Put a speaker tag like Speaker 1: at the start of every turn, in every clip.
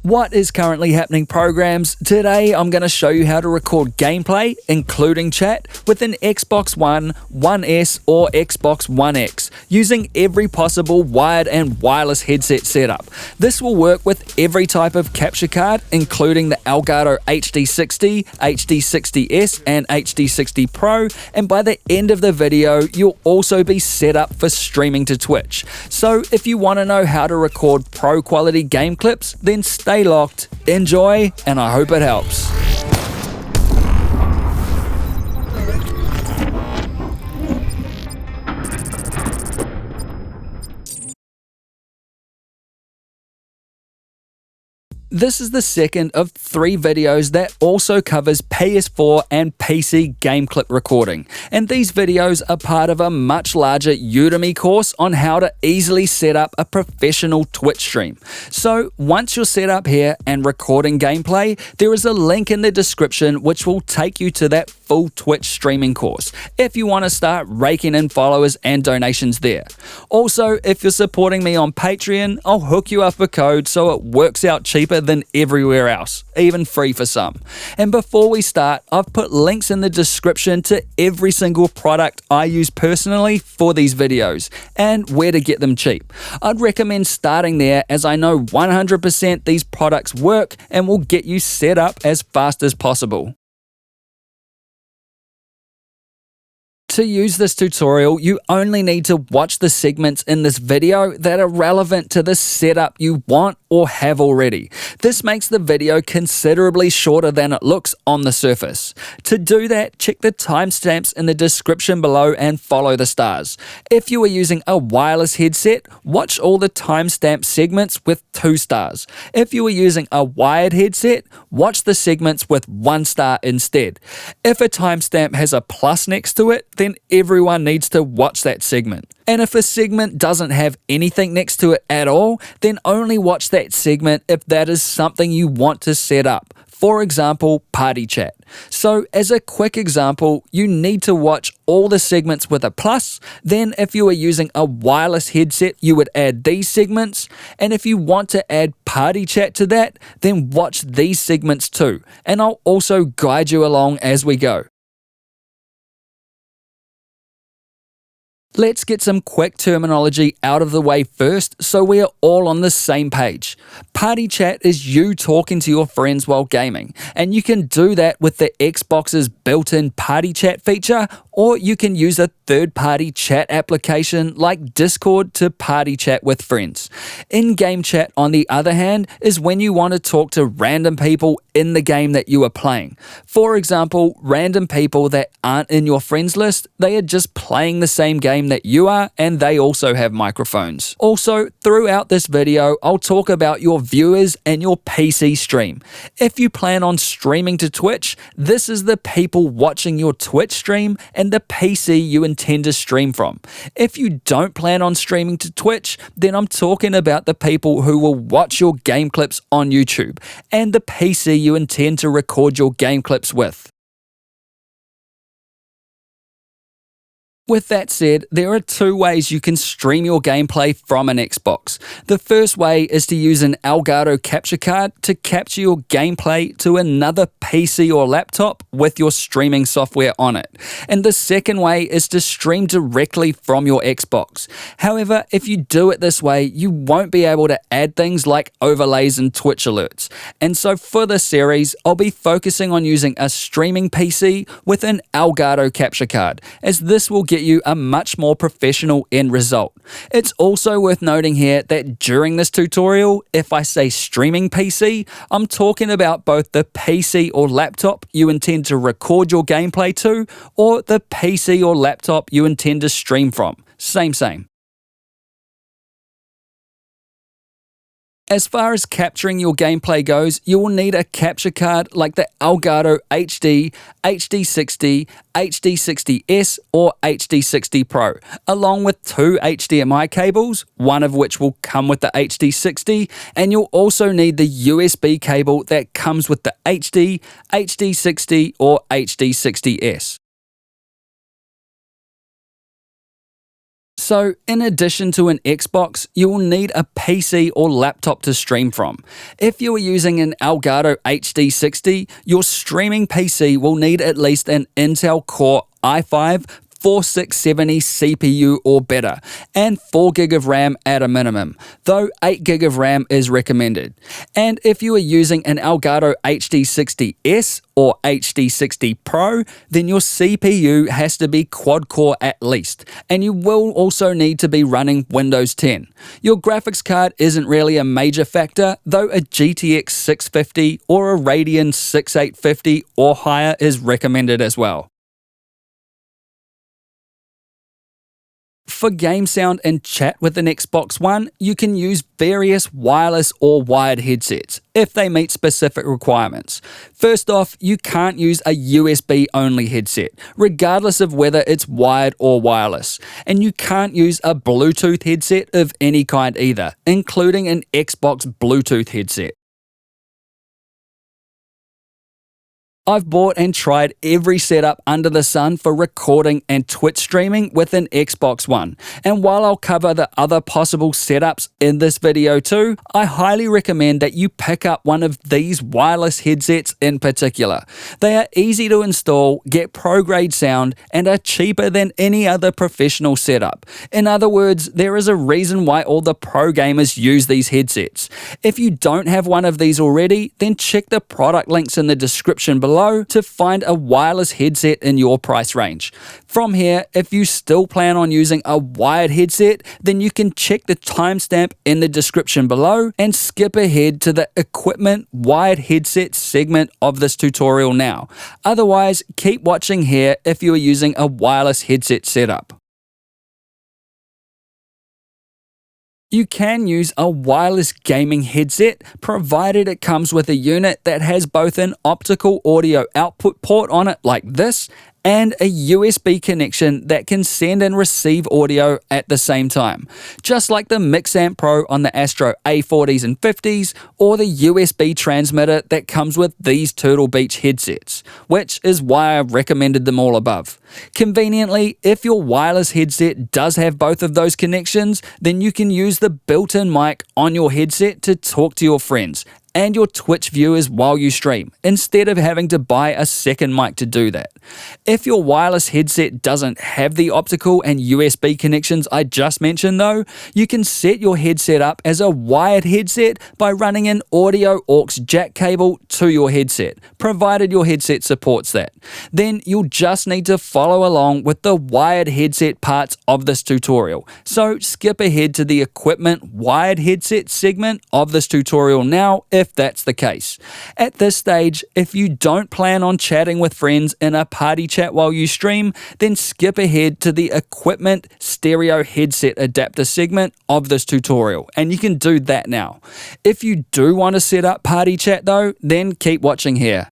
Speaker 1: What is currently happening, programs? Today I'm going to show you how to record gameplay, including chat, with an Xbox One, One S or Xbox One X, using every possible wired and wireless headset setup. This will work with every type of capture card, including the Elgato HD60, HD60S and HD60 Pro, and by the end of the video you'll also be set up for streaming to Twitch. So if you want to know how to record pro quality game clips, then stay locked, enjoy, and I hope it helps. This is the second of 3 videos that also covers PS4 and PC game clip recording, and these videos are part of a much larger Udemy course on how to easily set up a professional Twitch stream. So once you're set up here and recording gameplay, there is a link in the description which will take you to that full Twitch streaming course if you want to start raking in followers and donations there. Also, if you're supporting me on Patreon, I'll hook you up a code so it works out cheaper than everywhere else, even free for some. And before we start, I've put links in the description to every single product I use personally for these videos and where to get them cheap. I'd recommend starting there, as I know 100% these products work and will get you set up as fast as possible. To use this tutorial, you only need to watch the segments in this video that are relevant to the setup you want or have already. This makes the video considerably shorter than it looks on the surface. To do that, check the timestamps in the description below and follow the stars. If you are using a wireless headset, watch all the timestamp segments with 2 stars. If you are using a wired headset, watch the segments with 1 star instead. If a timestamp has a plus next to it, then everyone needs to watch that segment. And if a segment doesn't have anything next to it at all, then only watch that segment if that is something you want to set up. For example, party chat. So as a quick example, you need to watch all the segments with a plus. Then if you are using a wireless headset, you would add these segments. And if you want to add party chat to that, then watch these segments too. And I'll also guide you along as we go. Let's get some quick terminology out of the way first so we are all on the same page. Party chat is you talking to your friends while gaming, and you can do that with the Xbox's built-in party chat feature, or you can use a third-party chat application like Discord to party chat with friends. In-game chat, on the other hand, is when you want to talk to random people in the game that you are playing. For example, random people that aren't in your friends list, they are just playing the same game that you are, and they also have microphones. Also, throughout this video, I'll talk about your viewers and your PC stream. If you plan on streaming to Twitch, this is the people watching your Twitch stream and the PC you intend to stream from. If you don't plan on streaming to Twitch, then I'm talking about the people who will watch your game clips on YouTube and the PC you intend to record your game clips with. With that said, there are 2 ways you can stream your gameplay from an Xbox. The first way is to use an Elgato capture card to capture your gameplay to another PC or laptop with your streaming software on it. And the second way is to stream directly from your Xbox. However, if you do it this way, you won't be able to add things like overlays and Twitch alerts. And so for this series, I'll be focusing on using a streaming PC with an Elgato capture card, as this will get you a much more professional end result. It's also worth noting here that during this tutorial, if I say streaming PC, I'm talking about both the PC or laptop you intend to record your gameplay to, or the PC or laptop you intend to stream from. Same. As far as capturing your gameplay goes, you will need a capture card like the Elgato HD, HD60, HD60S or HD60 Pro, along with 2 HDMI cables, one of which will come with the HD60, and you'll also need the USB cable that comes with the HD, HD60 or HD60S. So, in addition to an Xbox, you will need a PC or laptop to stream from. If you are using an Elgato HD60, your streaming PC will need at least an Intel Core i5 4670 CPU or better, and 4GB of RAM at a minimum, though 8GB of RAM is recommended. And if you are using an Elgato HD60S or HD60 Pro, then your CPU has to be quad-core at least, and you will also need to be running Windows 10. Your graphics card isn't really a major factor, though a GTX 650 or a Radeon 6850 or higher is recommended as well. For game sound and chat with an Xbox One, you can use various wireless or wired headsets if they meet specific requirements. First off, you can't use a USB-only headset, regardless of whether it's wired or wireless. And you can't use a Bluetooth headset of any kind either, including an Xbox Bluetooth headset. I've bought and tried every setup under the sun for recording and Twitch streaming with an Xbox One, and while I'll cover the other possible setups in this video too, I highly recommend that you pick up one of these wireless headsets in particular. They are easy to install, get pro-grade sound, and are cheaper than any other professional setup. In other words, there is a reason why all the pro gamers use these headsets. If you don't have one of these already, then check the product links in the description below to find a wireless headset in your price range. From here, if you still plan on using a wired headset, then you can check the timestamp in the description below and skip ahead to the equipment wired headset segment of this tutorial now. Otherwise, keep watching here if you are using a wireless headset setup. You can use a wireless gaming headset provided it comes with a unit that has both an optical audio output port on it like this and a USB connection that can send and receive audio at the same time, just like the Mixamp Pro on the Astro A40s and 50s, or the USB transmitter that comes with these Turtle Beach headsets, which is why I've recommended them all above. Conveniently, if your wireless headset does have both of those connections, then you can use the built-in mic on your headset to talk to your friends and your Twitch viewers while you stream, instead of having to buy a second mic to do that. If your wireless headset doesn't have the optical and USB connections I just mentioned though, you can set your headset up as a wired headset by running an audio aux jack cable to your headset, provided your headset supports that. Then you'll just need to follow along with the wired headset parts of this tutorial. So skip ahead to the equipment wired headset segment of this tutorial now if that's the case. At this stage, if you don't plan on chatting with friends in a party chat while you stream, then skip ahead to the equipment stereo headset adapter segment of this tutorial, and you can do that now. If you do want to set up party chat though, then keep watching here.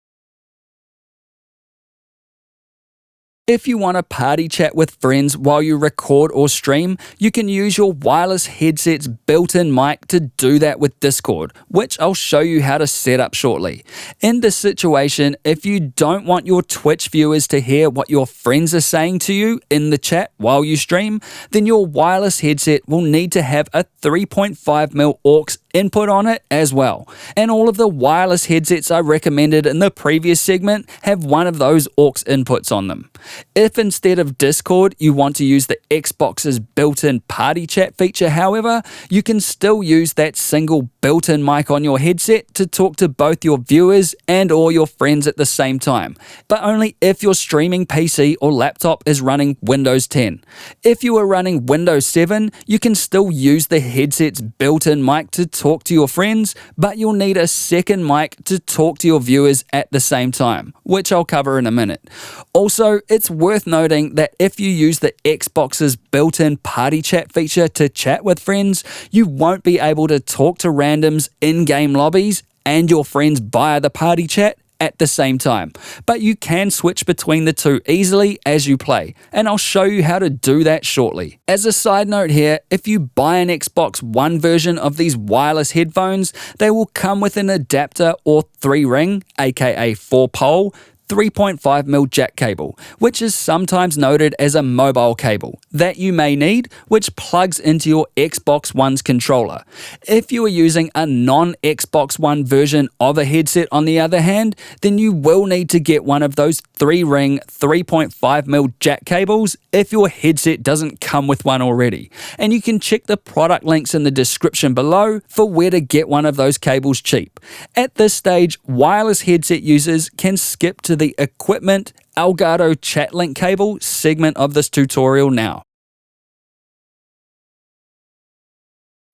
Speaker 1: If you want to party chat with friends while you record or stream, you can use your wireless headset's built-in mic to do that with Discord, which I'll show you how to set up shortly. In this situation, if you don't want your Twitch viewers to hear what your friends are saying to you in the chat while you stream, then your wireless headset will need to have a 3.5mm aux input on it as well. And all of the wireless headsets I recommended in the previous segment have one of those aux inputs on them. If instead of Discord you want to use the Xbox's built-in party chat feature, however, you can still use that single built-in mic on your headset to talk to both your viewers and or your friends at the same time, but only if your streaming PC or laptop is running Windows 10. If you are running Windows 7, you can still use the headset's built-in mic to talk to your friends, but you'll need a second mic to talk to your viewers at the same time, which I'll cover in a minute. Also, it's worth noting that if you use the Xbox's built-in party chat feature to chat with friends, you won't be able to talk to randoms in-game lobbies and your friends via the party chat at the same time, but you can switch between the two easily as you play, and I'll show you how to do that shortly. As a side note here, if you buy an Xbox One version of these wireless headphones, they will come with an adapter or 3-ring, aka 4-pole, 3.5mm jack cable, which is sometimes noted as a mobile cable, that you may need, which plugs into your Xbox One's controller. If you are using a non-Xbox One version of a headset on the other hand, then you will need to get one of those 3-ring 3.5mm jack cables if your headset doesn't come with one already. And you can check the product links in the description below for where to get one of those cables cheap. At this stage, wireless headset users can skip to the equipment Elgato chat link cable segment of this tutorial now.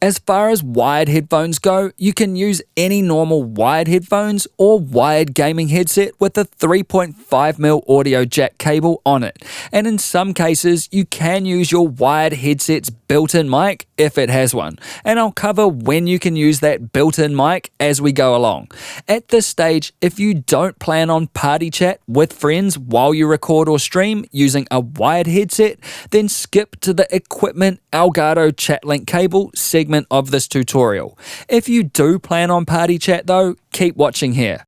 Speaker 1: As far as wired headphones go, you can use any normal wired headphones or wired gaming headset with a 3.5mm audio jack cable on it. And in some cases, you can use your wired headset's built-in mic if it has one. And I'll cover when you can use that built-in mic as we go along. At this stage, if you don't plan on party chat with friends while you record or stream using a wired headset, then skip to the equipment Elgato chat link cable segment of this tutorial. If you do plan on party chat though, keep watching here.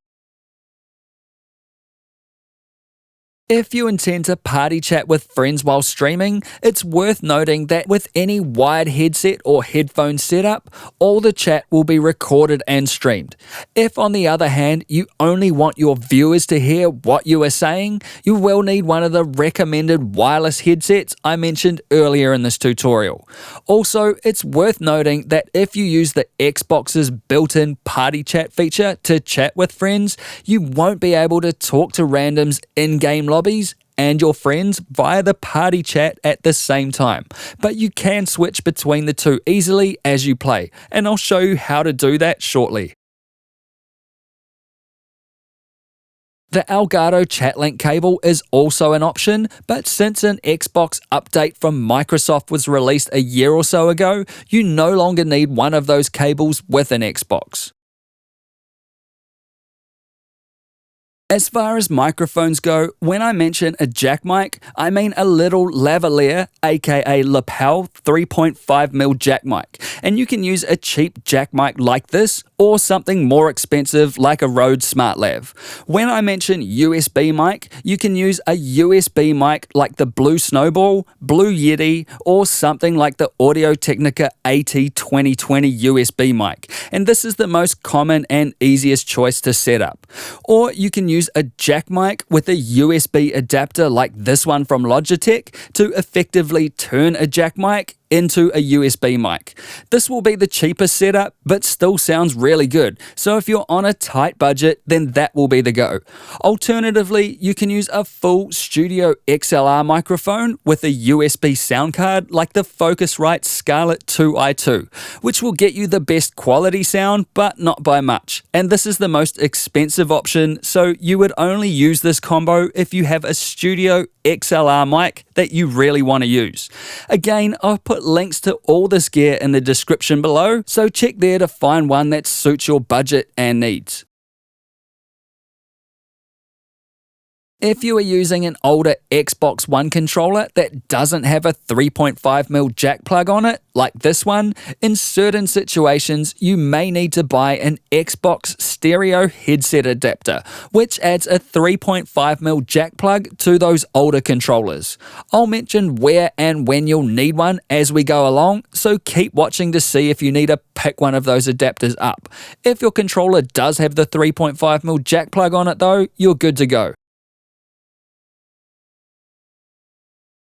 Speaker 1: If you intend to party chat with friends while streaming, it's worth noting that with any wired headset or headphone setup, all the chat will be recorded and streamed. If, on the other hand, you only want your viewers to hear what you are saying, you will need one of the recommended wireless headsets I mentioned earlier in this tutorial. Also, it's worth noting that if you use the Xbox's built-in party chat feature to chat with friends, you won't be able to talk to randoms in-game lobbies and your friends via the party chat at the same time, but you can switch between the two easily as you play, and I'll show you how to do that shortly. The Elgato chat link cable is also an option, but since an Xbox update from Microsoft was released a year or so ago, you no longer need one of those cables with an Xbox. As far as microphones go, when I mention a jack mic, I mean a little lavalier, aka lapel 3.5mm jack mic, and you can use a cheap jack mic like this or something more expensive like a Rode SmartLav. When I mention USB mic, you can use a USB mic like the Blue Snowball, Blue Yeti, or something like the Audio Technica AT2020 USB mic, and this is the most common and easiest choice to set up. Or you can use a jack mic with a USB adapter like this one from Logitech to effectively turn a jack mic into a USB mic. This will be the cheapest setup, but still sounds really good. So if you're on a tight budget, then that will be the go. Alternatively, you can use a full studio XLR microphone with a USB sound card like the Focusrite Scarlett 2i2, which will get you the best quality sound, but not by much. And this is the most expensive option, so you would only use this combo if you have a studio XLR mic that you really want to use. Again, I'll put links to all this gear in the description below, so check there to find one that suits your budget and needs. If you are using an older Xbox One controller that doesn't have a 3.5mm jack plug on it, like this one, in certain situations you may need to buy an Xbox stereo headset adapter, which adds a 3.5mm jack plug to those older controllers. I'll mention where and when you'll need one as we go along, so keep watching to see if you need to pick one of those adapters up. If your controller does have the 3.5mm jack plug on it though, you're good to go.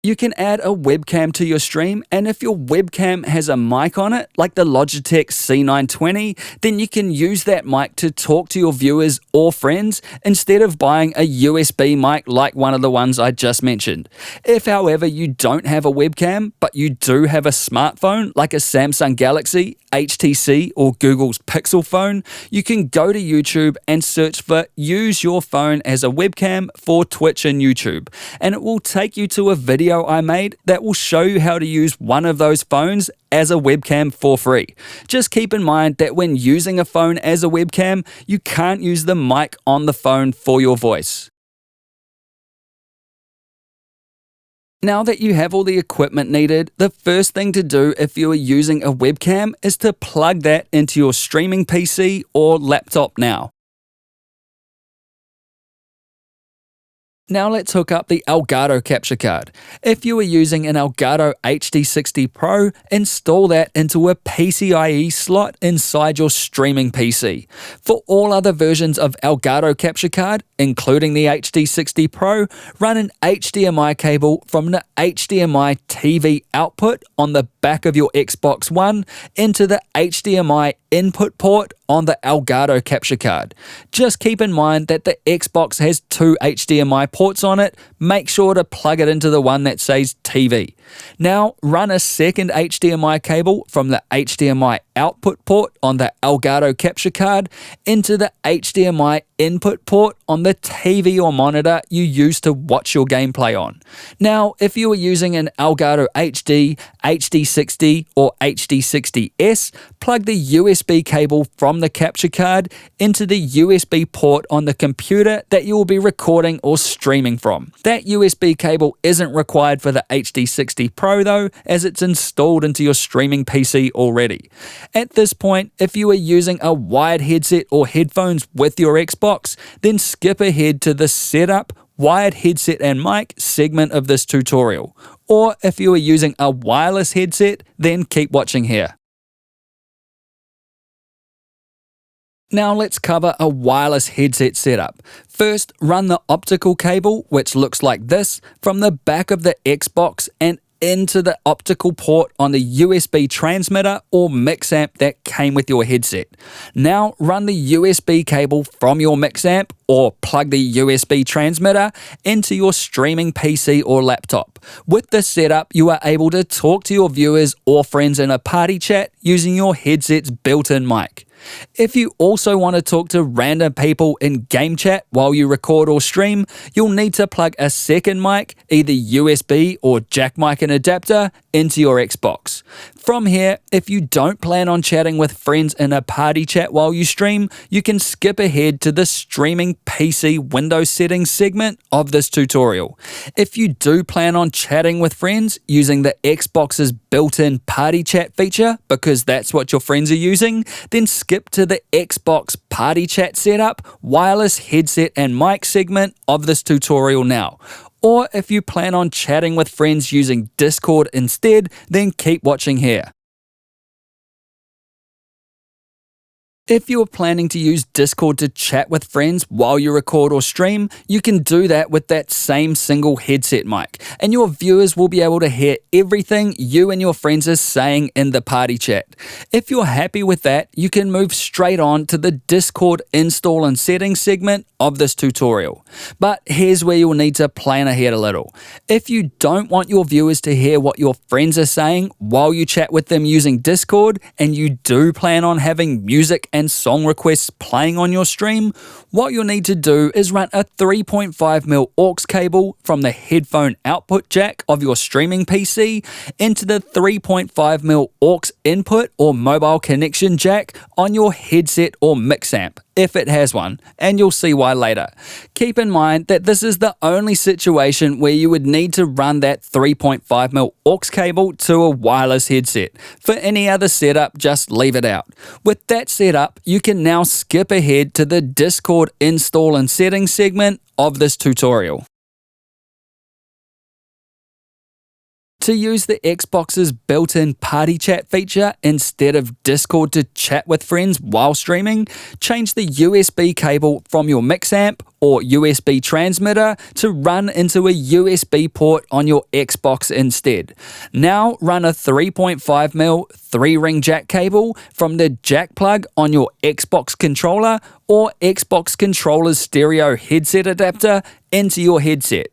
Speaker 1: You can add a webcam to your stream, and if your webcam has a mic on it, like the Logitech C920, then you can use that mic to talk to your viewers or friends instead of buying a USB mic like one of the ones I just mentioned. If, however, you don't have a webcam, but you do have a smartphone like a Samsung Galaxy, HTC, or Google's Pixel phone, you can go to YouTube and search for "Use your phone as a webcam" for Twitch and YouTube, and it will take you to a video I made that will show you how to use one of those phones as a webcam for free. Just keep in mind that when using a phone as a webcam, you can't use the mic on the phone for your voice. Now that you have all the equipment needed, the first thing to do if you are using a webcam is to plug that into your streaming PC or laptop now. Now let's hook up the Elgato capture card. If you are using an Elgato HD60 Pro, install that into a PCIe slot inside your streaming PC. For all other versions of Elgato capture card, including the HD60 Pro, run an HDMI cable from the HDMI TV output on the back of your Xbox One into the HDMI input port on the Elgato capture card. Just keep in mind that the Xbox has two HDMI ports on it. Make sure to plug it into the one that says TV. Now run a second HDMI cable from the HDMI output port on the Elgato capture card into the HDMI input port on the TV or monitor you use to watch your gameplay on. Now, if you are using an Elgato HD, HD60 or HD60S, plug the USB cable from the capture card into the USB port on the computer that you will be recording or streaming from. That USB cable isn't required for the HD60 Pro though, as it's installed into your streaming PC already. At this point, if you are using a wired headset or headphones with your Xbox, then skip ahead to the Setup, Wired Headset and Mic segment of this tutorial. Or if you are using a wireless headset, then keep watching here. Now let's cover a wireless headset setup. First, run the optical cable, which looks like this, from the back of the Xbox and into the optical port on the USB transmitter or mix amp that came with your headset. Now run the USB cable from your mix amp or plug the USB transmitter into your streaming PC or laptop. With this setup, you are able to talk to your viewers or friends in a party chat using your headset's built-in mic. If you also want to talk to random people in game chat while you record or stream, you'll need to plug a second mic, either USB or jack mic and adapter, into your Xbox. From here, if you don't plan on chatting with friends in a party chat while you stream, you can skip ahead to the streaming PC Windows settings segment of this tutorial. If you do plan on chatting with friends using the Xbox's built-in party chat feature, because that's what your friends are using, then skip to the Xbox party chat setup, wireless headset and mic segment of this tutorial now. Or if you plan on chatting with friends using Discord instead, then keep watching here. If you are planning to use Discord to chat with friends while you record or stream, you can do that with that same single headset mic, and your viewers will be able to hear everything you and your friends are saying in the party chat. If you're happy with that, you can move straight on to the Discord install and settings segment of this tutorial. But here's where you'll need to plan ahead a little. If you don't want your viewers to hear what your friends are saying while you chat with them using Discord, and you do plan on having music and song requests playing on your stream, what you'll need to do is run a 3.5mm aux cable from the headphone output jack of your streaming PC into the 3.5mm aux input or mobile connection jack on your headset or mix amp, if it has one, and you'll see why later. Keep in mind that this is the only situation where you would need to run that 3.5mm aux cable to a wireless headset. For any other setup, just leave it out. With that setup, you can now skip ahead to the Discord install and settings segment of this tutorial. To use the Xbox's built-in party chat feature instead of Discord to chat with friends while streaming, change the USB cable from your mix amp or USB transmitter to run into a USB port on your Xbox instead. Now run a 3.5mm 3-ring jack cable from the jack plug on your Xbox controller or Xbox controller's stereo headset adapter into your headset.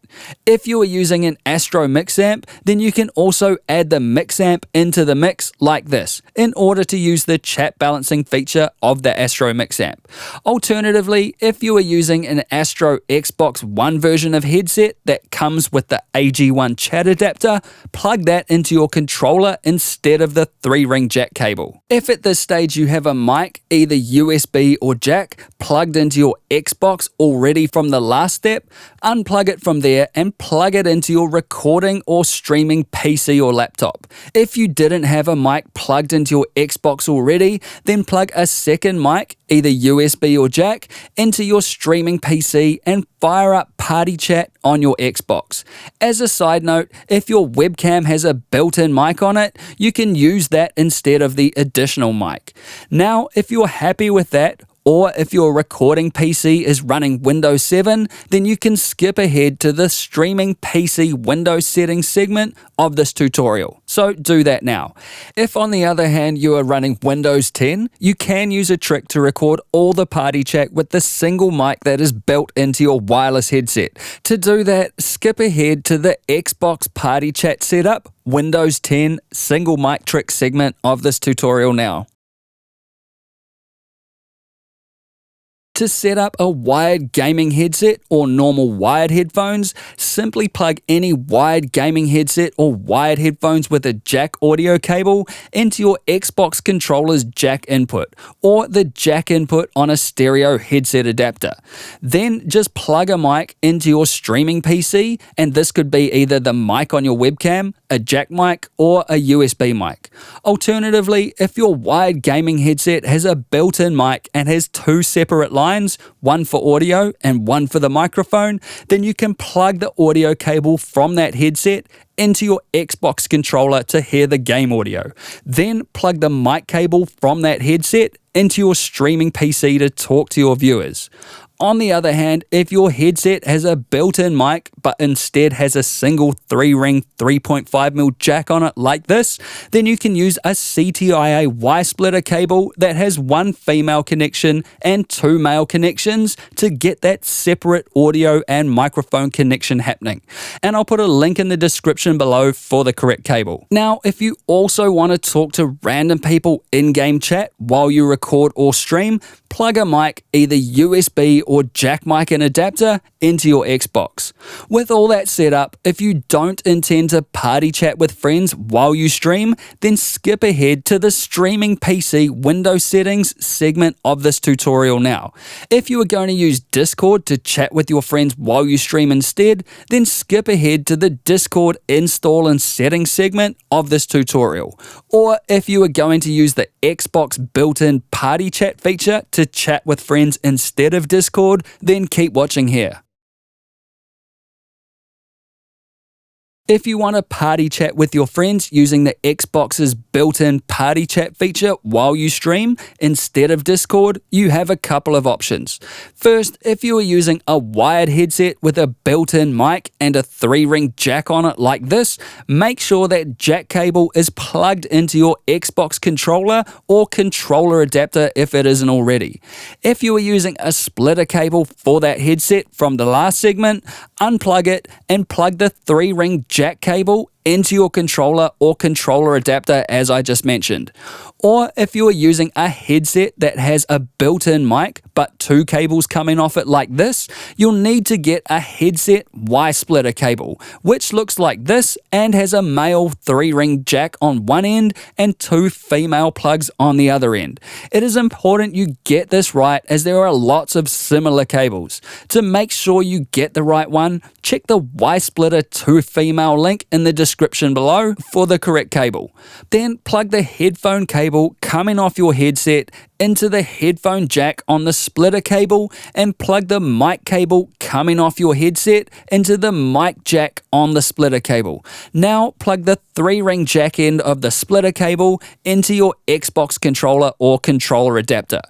Speaker 1: If you are using an Astro mix amp, then you can also add the mix amp into the mix like this in order to use the chat balancing feature of the Astro mix amp. Alternatively, if you are using an Astro Xbox One version of headset that comes with the AG1 chat adapter, plug that into your controller instead of the 3-ring jack cable. If at this stage you have a mic, either USB or jack, plugged into your Xbox already from the last step, unplug it from there and plug it into your recording or streaming PC or laptop. If you didn't have a mic plugged into your Xbox already, then plug a second mic, either USB or jack, into your streaming PC and fire up Party Chat on your Xbox. As a side note, if your webcam has a built-in mic on it, you can use that instead of the additional mic. Now, if you're happy with that, or if your recording PC is running Windows 7, then you can skip ahead to the Streaming PC Windows Settings segment of this tutorial. So do that now. If on the other hand you are running Windows 10, you can use a trick to record all the party chat with the single mic that is built into your wireless headset. To do that, skip ahead to the Xbox Party Chat Setup Windows 10 Single Mic Trick segment of this tutorial now. To set up a wired gaming headset or normal wired headphones, simply plug any wired gaming headset or wired headphones with a jack audio cable into your Xbox controller's jack input or the jack input on a stereo headset adapter. Then just plug a mic into your streaming PC, and this could be either the mic on your webcam, a jack mic, or a USB mic. Alternatively, if your wired gaming headset has a built-in mic and has two separate lines, one for audio and one for the microphone, then you can plug the audio cable from that headset into your Xbox controller to hear the game audio. Then plug the mic cable from that headset into your streaming PC to talk to your viewers. On the other hand, if your headset has a built-in mic but instead has a single 3-ring 3.5mm jack on it like this, then you can use a CTIA Y-splitter cable that has one female connection and two male connections to get that separate audio and microphone connection happening. And I'll put a link in the description below for the correct cable. Now, if you also want to talk to random people in-game chat while you record or stream, plug a mic, either USB or jack mic and adapter, into your Xbox. With all that set up, if you don't intend to party chat with friends while you stream, then skip ahead to the Streaming PC Windows Settings segment of this tutorial now. If you are going to use Discord to chat with your friends while you stream instead, then skip ahead to the Discord Install and Settings segment of this tutorial. Or if you are going to use the Xbox built-in party chat feature to chat with friends instead of Discord, then keep watching here. If you want to party chat with your friends using the Xbox's built-in party chat feature while you stream instead of Discord, you have a couple of options. First, if you are using a wired headset with a built-in mic and a 3-ring jack on it like this, make sure that jack cable is plugged into your Xbox controller or controller adapter if it isn't already. If you are using a splitter cable for that headset from the last segment, unplug it and plug the 3-ring jack cable into your controller or controller adapter as I just mentioned. Or if you are using a headset that has a built-in mic but two cables coming off it like this, you'll need to get a headset Y-splitter cable, which looks like this and has a male 3-ring jack on one end and two female plugs on the other end. It is important you get this right as there are lots of similar cables. To make sure you get the right one, check the Y-splitter to female link in the description below for the correct cable. Then plug the headphone cable coming off your headset into the headphone jack on the splitter cable and plug the mic cable coming off your headset into the mic jack on the splitter cable. Now plug the 3-ring jack end of the splitter cable into your Xbox controller or controller adapter.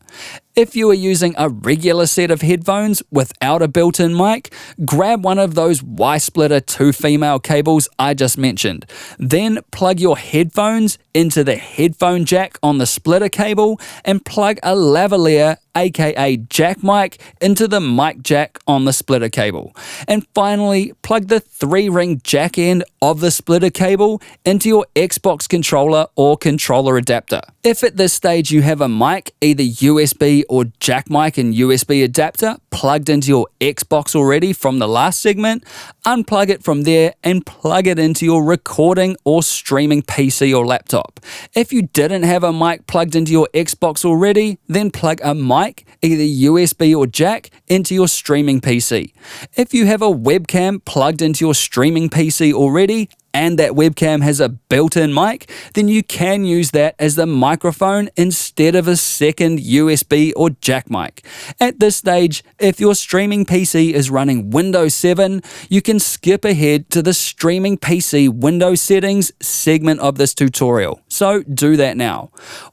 Speaker 1: If you are using a regular set of headphones without a built-in mic, grab one of those Y-splitter to female cables I just mentioned. Then plug your headphones into the headphone jack on the splitter cable and plug a lavalier aka jack mic into the mic jack on the splitter cable. And finally, plug the 3-ring jack end of the splitter cable into your Xbox controller or controller adapter. If at this stage you have a mic, either USB or jack mic and USB adapter plugged into your Xbox already from the last segment, unplug it from there and plug it into your recording or streaming PC or laptop. If you didn't have a mic plugged into your Xbox already, then plug a mic, either USB or jack, into your streaming PC. If you have a webcam plugged into your streaming PC already, and that webcam has a built-in mic, then you can use that as the microphone instead of a second USB or jack mic. At this stage, if your streaming PC is running Windows 7, you can skip ahead to the streaming PC Windows settings segment of this tutorial. So do that now.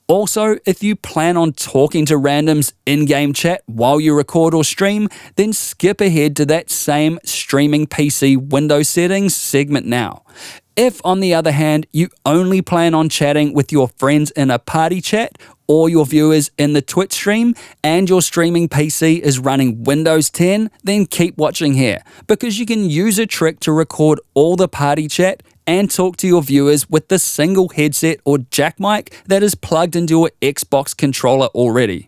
Speaker 1: Also, if you plan on talking to randoms in-game chat while you record or stream, then skip ahead to that same streaming PC Windows settings segment now. If, on the other hand, you only plan on chatting with your friends in a party chat or your viewers in the Twitch stream and your streaming PC is running Windows 10, then keep watching here, because you can use a trick to record all the party chat and talk to your viewers with the single headset or jack mic that is plugged into your Xbox controller already.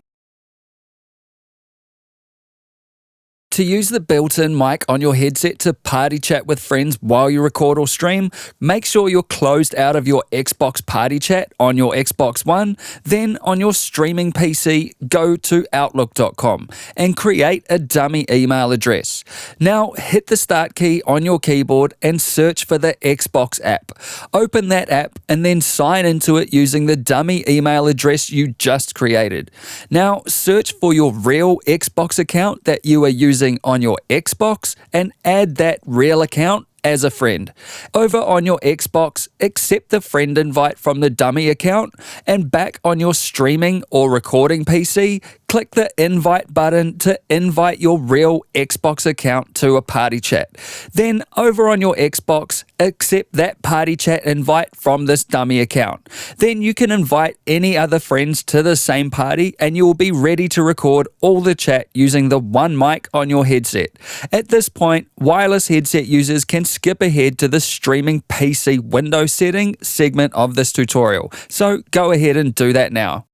Speaker 1: To use the built-in mic on your headset to party chat with friends while you record or stream, make sure you're closed out of your Xbox party chat on your Xbox One. Then on your streaming PC, go to Outlook.com and create a dummy email address. Now hit the Start key on your keyboard and search for the Xbox app. Open that app and then sign into it using the dummy email address you just created. Now search for your real Xbox account that you are using on your Xbox and add that real account as a friend. Over on your Xbox, accept the friend invite from the dummy account, and back on your streaming or recording PC, click the invite button to invite your real Xbox account to a party chat. Then over on your Xbox, accept that party chat invite from this dummy account. Then you can invite any other friends to the same party and you will be ready to record all the chat using the one mic on your headset. At this point, wireless headset users can skip ahead to the streaming PC Windows setting segment of this tutorial. So go ahead and do that now.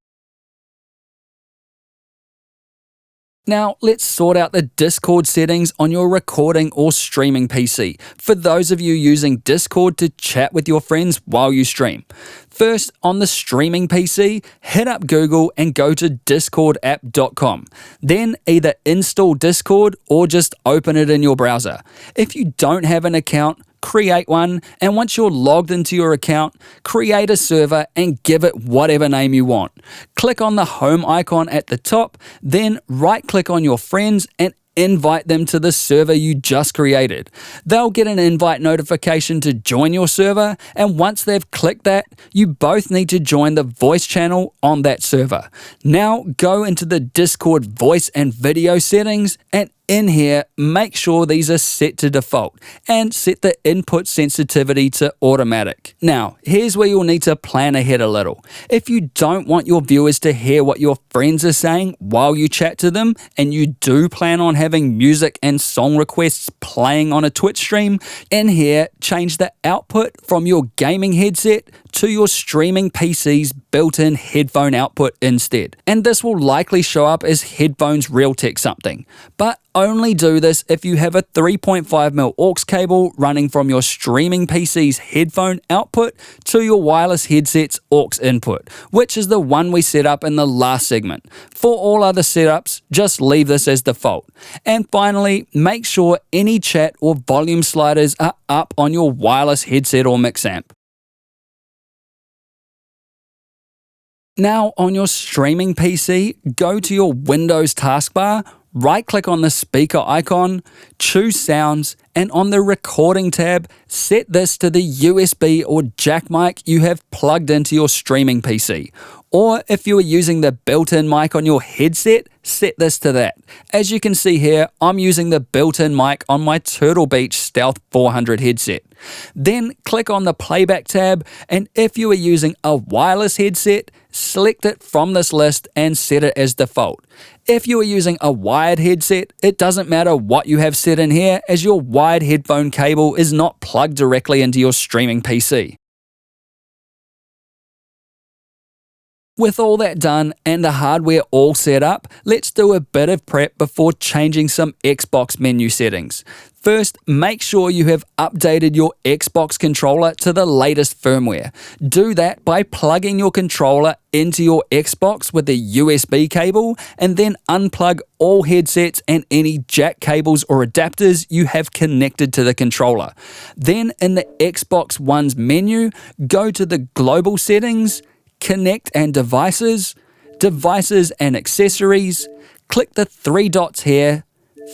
Speaker 1: Now, let's sort out the Discord settings on your recording or streaming PC, for those of you using Discord to chat with your friends while you stream. First, on the streaming PC, hit up Google and go to discordapp.com. Then either install Discord or just open it in your browser. If you don't have an account, create one, and once you're logged into your account, create a server and give it whatever name you want. Click on the home icon at the top, then right-click on your friends and invite them to the server you just created. They'll get an invite notification to join your server, and once they've clicked that, you both need to join the voice channel on that server. Now go into the Discord voice and video settings, and in here, make sure these are set to default and set the input sensitivity to automatic. Now, here's where you'll need to plan ahead a little. If you don't want your viewers to hear what your friends are saying while you chat to them, and you do plan on having music and song requests playing on a Twitch stream, in here, change the output from your gaming headset to your streaming PC's built-in headphone output instead. And this will likely show up as headphones Realtek something. But only do this if you have a 3.5mm aux cable running from your streaming PC's headphone output to your wireless headset's aux input, which is the one we set up in the last segment. For all other setups, just leave this as default. And finally, make sure any chat or volume sliders are up on your wireless headset or mix amp. Now on your streaming PC, go to your Windows taskbar, right-click on the speaker icon, choose sounds, and on the recording tab, set this to the USB or jack mic you have plugged into your streaming PC. Or if you are using the built-in mic on your headset, set this to that. As you can see here, I'm using the built-in mic on my Turtle Beach Stealth 400 headset. Then click on the playback tab, and if you are using a wireless headset, select it from this list and set it as default. If you are using a wired headset, it doesn't matter what you have set in here, as your wired headphone cable is not plugged directly into your streaming PC. With all that done and the hardware all set up, let's do a bit of prep before changing some Xbox menu settings. First, make sure you have updated your Xbox controller to the latest firmware. Do that by plugging your controller into your Xbox with a USB cable and then unplug all headsets and any jack cables or adapters you have connected to the controller. Then in the Xbox One's menu, go to the Global Settings, Connect and Devices, Devices and Accessories, click the three dots here,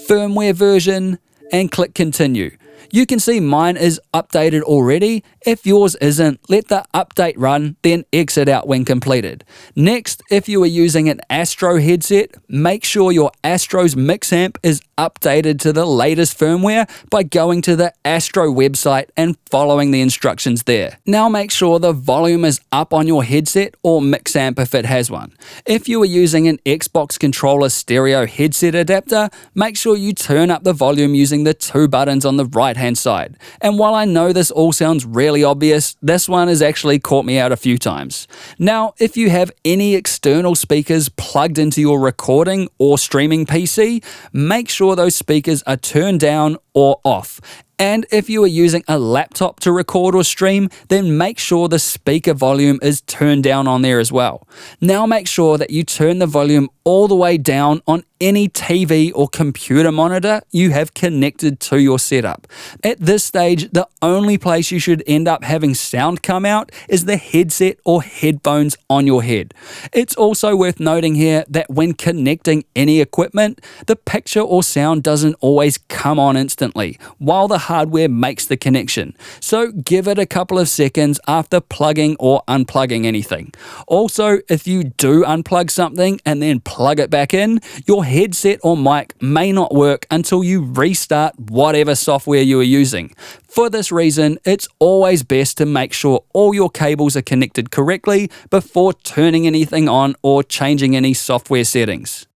Speaker 1: Firmware Version, and click Continue. You can see mine is updated already. If yours isn't, let the update run, then exit out when completed. Next, if you are using an Astro headset, make sure your Astro's mix amp is updated to the latest firmware by going to the Astro website and following the instructions there. Now make sure the volume is up on your headset or mix amp if it has one. If you are using an Xbox controller stereo headset adapter, make sure you turn up the volume using the two buttons on the right-hand side. And while I know this all sounds really obvious, this one has actually caught me out a few times. Now, if you have any external speakers plugged into your recording or streaming PC, make sure those speakers are turned down or off. And if you are using a laptop to record or stream, then make sure the speaker volume is turned down on there as well. Now make sure that you turn the volume all the way down on any TV or computer monitor you have connected to your setup. At this stage, the only place you should end up having sound come out is the headset or headphones on your head. It's also worth noting here that when connecting any equipment, the picture or sound doesn't always come on instantly, while the hardware makes the connection. So give it a couple of seconds after plugging or unplugging anything. Also, if you do unplug something and then plug it back in, your headset or mic may not work until you restart whatever software you are using. For this reason, it's always best to make sure all your cables are connected correctly before turning anything on or changing any software settings.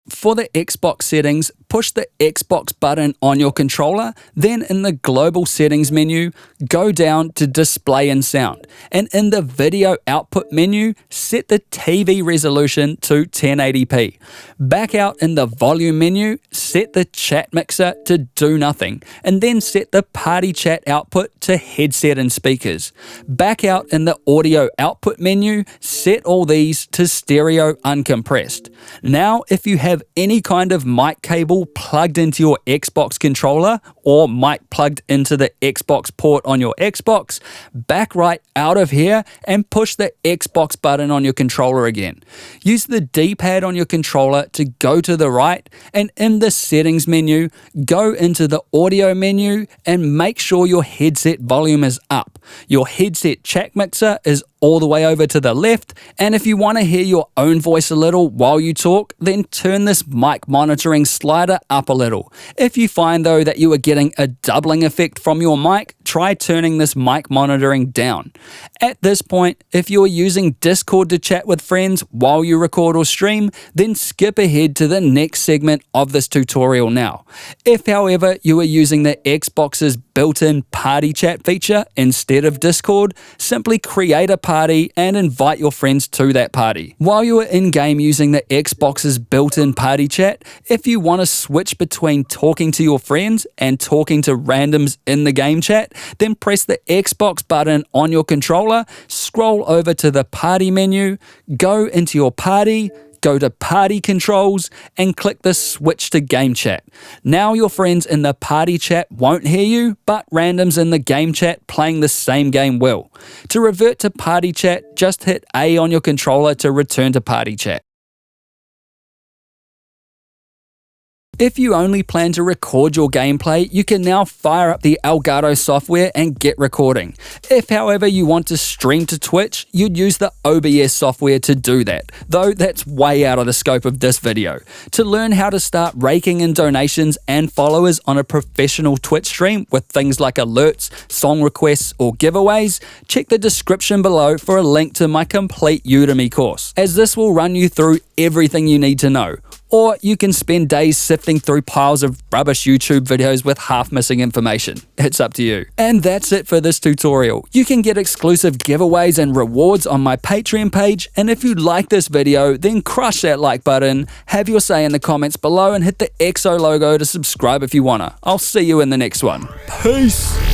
Speaker 1: For the Xbox settings, push the Xbox button on your controller, then in the Global Settings menu, go down to Display and Sound, and in the Video Output menu, set the TV resolution to 1080p. Back out in the Volume menu, set the chat mixer to do nothing, and then set the Party Chat output to headset and speakers. Back out in the Audio Output menu, set all these to stereo uncompressed. Now, if you have any kind of mic cable plugged into your Xbox controller or mic plugged into the Xbox port on your Xbox, back right out of here and push the Xbox button on your controller again. Use the D-pad on your controller to go to the right, and in the settings menu, go into the audio menu and make sure your headset volume is up. Your headset chat mixer is all the way over to the left, and if you want to hear your own voice a little while you talk, then turn this mic monitoring slider up a little. If you find though that you are getting a doubling effect from your mic, try turning this mic monitoring down. At this point, if you are using Discord to chat with friends while you record or stream, then skip ahead to the next segment of this tutorial now. If however you are using the Xbox's built-in party chat feature instead of Discord, simply create a party and invite your friends to that party. While you are in-game using the Xbox's built-in party chat, if you want to switch between talking to your friends and talking to randoms in the game chat, then press the Xbox button on your controller, scroll over to the party menu, go into your party, go to Party Controls, and click the Switch to Game Chat. Now your friends in the party chat won't hear you, but randoms in the game chat playing the same game will. To revert to party chat, just hit A on your controller to return to party chat. If you only plan to record your gameplay, you can now fire up the Elgato software and get recording. If, however, you want to stream to Twitch, you'd use the OBS software to do that, though that's way out of the scope of this video. To learn how to start raking in donations and followers on a professional Twitch stream with things like alerts, song requests, or giveaways, check the description below for a link to my complete Udemy course, as this will run you through everything you need to know. or you can spend days sifting through piles of rubbish YouTube videos with half missing information. It's up to you. And that's it for this tutorial. You can get exclusive giveaways and rewards on my Patreon page, and if you like this video, then crush that like button, have your say in the comments below, and hit the EXO logo to subscribe if you wanna. I'll see you in the next one. Peace!